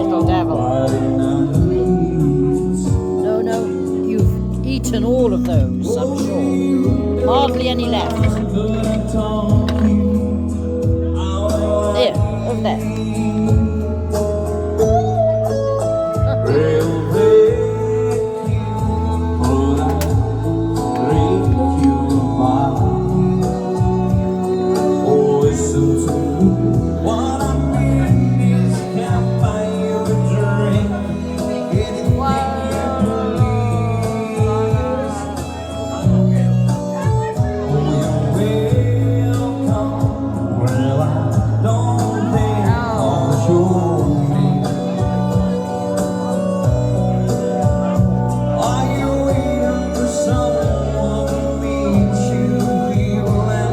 Little devil. No, you've eaten all of those, I'm sure. Hardly any left. Here, over there.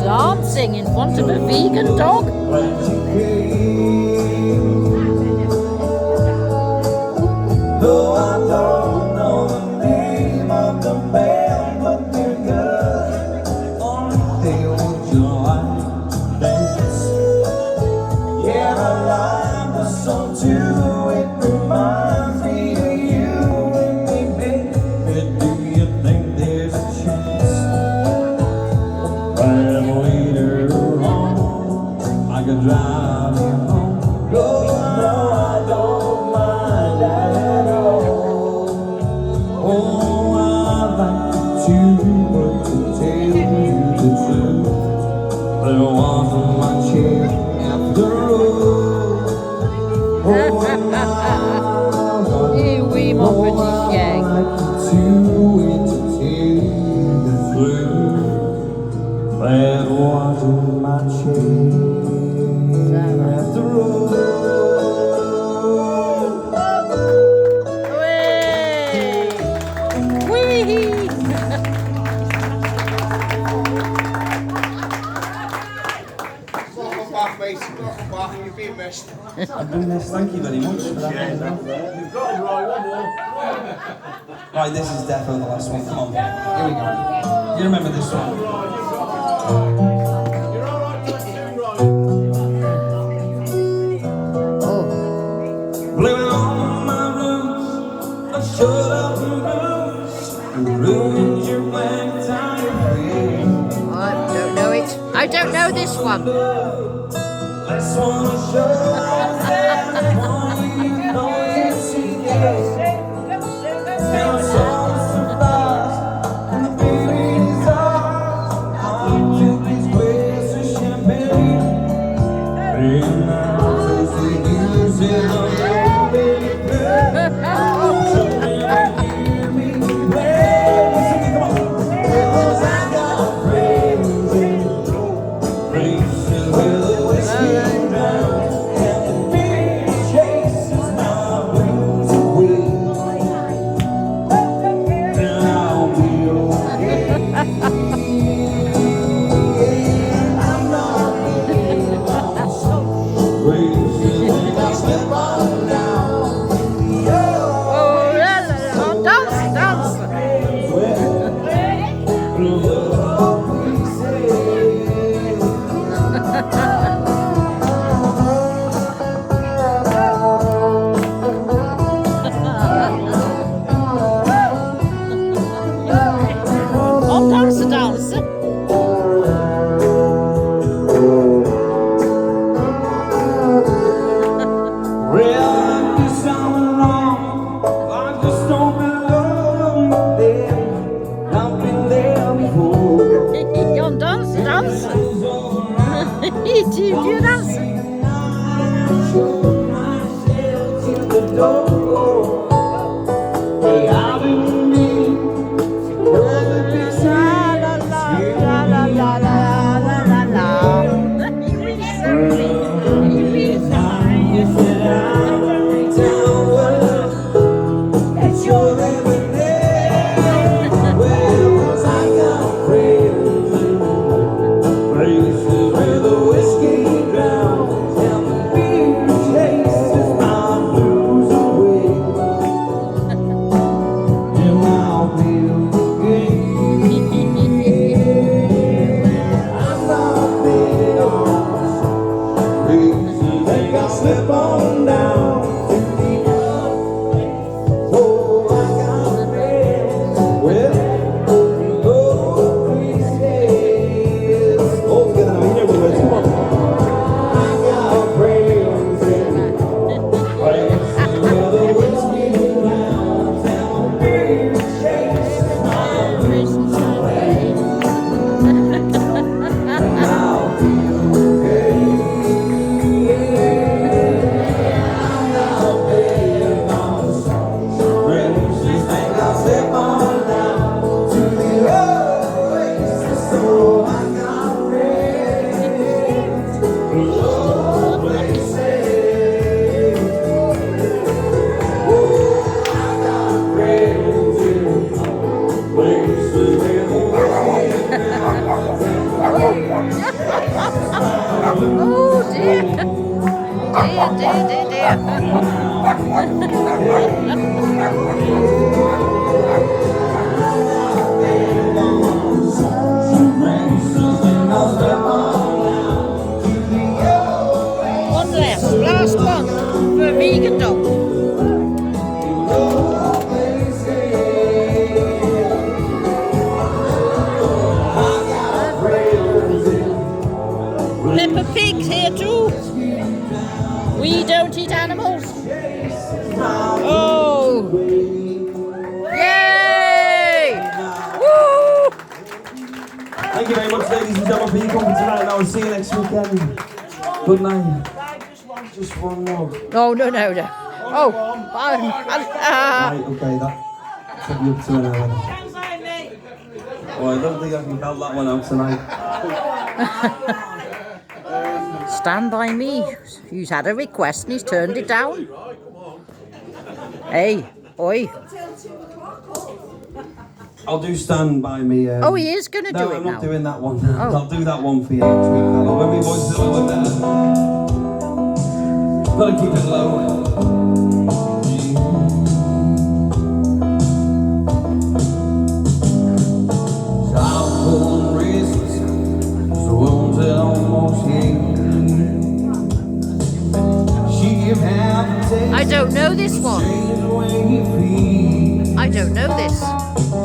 Dancing in front of a vegan dog? Though I don't know the name of the band, but they're good. Only they would you like to dance? Yeah, I like the song too. It reminds me of you and me, baby. Do you think there's a chance that later on I could drive you home? Oh, no, I don't mind at all. Oh, I'd like to tell you the truth. There wasn't much here after all. Oh, Eh oui, mon petit chien. I'd like to tell you the truth. There wasn't much here after all. You've been missed. I've been missed. Thank you very much for that. You've got to try one more. Right, this is definitely the last one. Come on. Here we go. You remember this one? You're all right, you're right. Blaming all my blues, I shut up and blues, ruined your blank time. I don't know it. I don't know this one. Last one to show that one you know you see it. Now it's all surprised, and the baby's ours. I took this glass of champagne, and now it's the use it on the baby. So never hear me play. Sing it, come on. 'Cause I got friends, places where the whiskey drowns, and the beer chases my blues away. And I'll be okay. I'm not being lost. Places where I step on now. Oh, la la la. Dance, dance. Oh, dance, dance. On danse, danse. Tu danses. La la la la la la la la. Places where the whiskey drowns and the beer Oh dear. Dear. One left. Last one for a vegan dog. Peppa Pig's here too. We don't eat animals. Oh! Yay! Woo! Thank you very much, ladies and gentlemen, for your company tonight, and I will see you next weekend. Good night. Just one more. No. Oh, Right, okay, that should be up to an hour. Well, I don't think I can belt that one out tonight. Stand by me. He's had a request and he's turned it down. Hey, oi. I'll do Stand By Me. Oh, he is going to do No, it I'm now. not doing that one. Oh. I'll do that one for you next week. When we voice it over there. Gotta keep it low. Childhood races, so won't it almost hit? She give half and take. I don't know this one. Change the way you feel. I don't know this.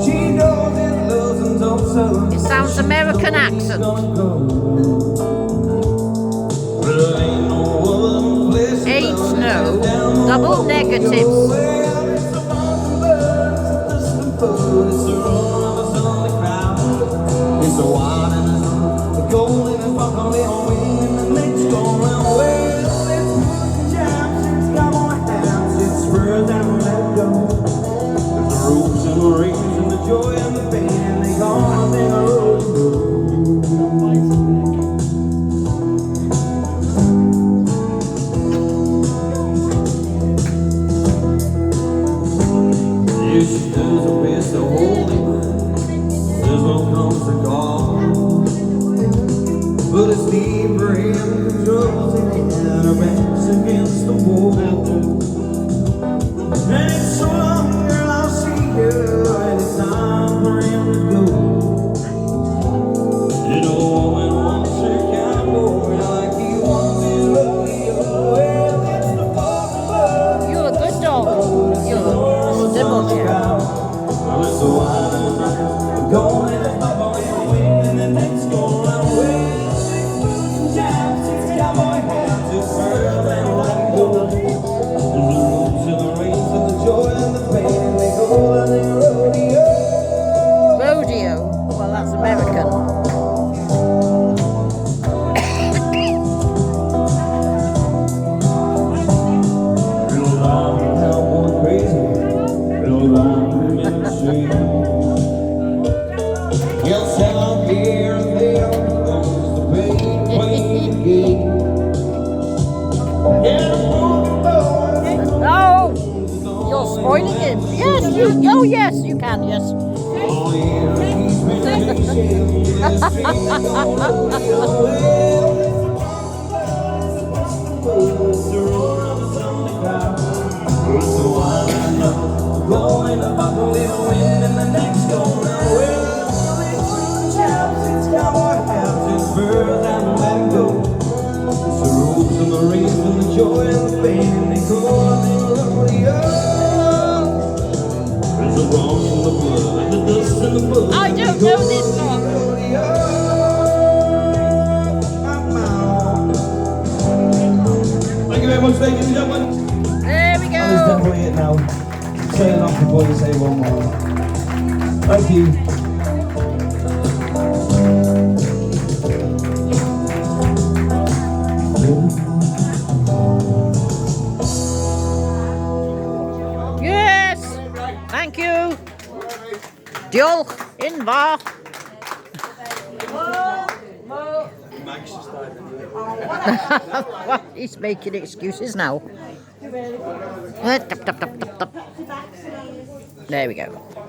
She knows it loves and don't sell. It sounds American accent. Eight no. Double negatives. It's a wine and the gold in the buckle on wing and the next go round. Well, it's jams, it's got more hands, it's spurs and let it go. There's the ropes and the rings and the joy and the pain and they gone and they road. Yes, she does her best to hold him. There's no comes to God. But it's deeper in the troubles and her back's against the wall. And it's so long, girl, I'll see you, and it's time for him to go. You know, when once you're cowboy, like he wants to love you, well, it's the possibility. You're a good dog. You're simple here. Well, it's the wine and the gold and the bubble and the wind and the next go round. Well, it's jams, it's cowboy hats, it's pearls and let go. There's the roots and the rains and the joy and the pain and they go and they rodeo. Rodeo. Well, that's American. Little dog, cowboy crazy. Little dog in the street. He'll sell out here and there. Goes the pain queen gate. Yeah, Oh! You're spoiling him. Yes, you. Oh, yes, you can. Yes. oh yeah, he's been chasing the street and going Going up a little wind and the next go round. Well, it's chaps, it's cowboy hats, it's birds and let go. It's the ropes and the rings and the joy and the pain and they go on in the rodeo. There's the bronze and the blood and the dust and the blood. I don't know this song. Thank you very much, ladies and gentlemen. There we That is go. definitely it now. Say enough before you say one more. Thank you. Yes. Thank you. Diolch in waar. He's making excuses now. There we go.